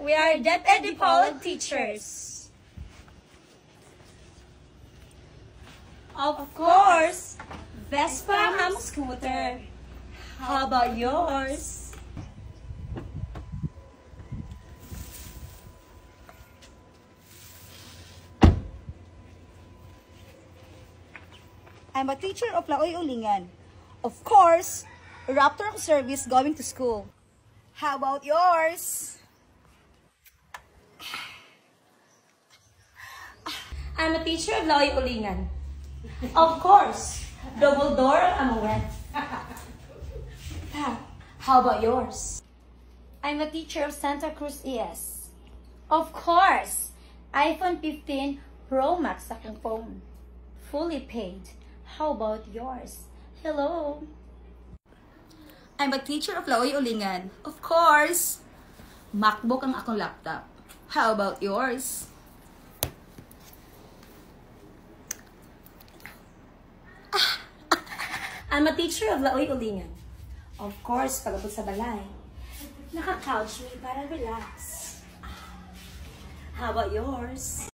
We are Deputy Pollen teachers. Of course, Vespa Ham Scooter. How about yours? I'm a teacher of Laoy Ulingan. Of course, Raptor of service going to school. How about yours? I'm a teacher of Laoy Ulingan. Of course, double door Amuet. How about yours? I'm a teacher of Santa Cruz ES. Of course, iPhone 15 Pro Max akong phone. Fully paid. How about yours? Hello? I'm a teacher of Laoy Ulingan. Of course, MacBook ang akong laptop. How about yours? I'm a teacher of Laoy Ulingan. Of course, pagabot sa balay. Naka-couch me para relax. How about yours?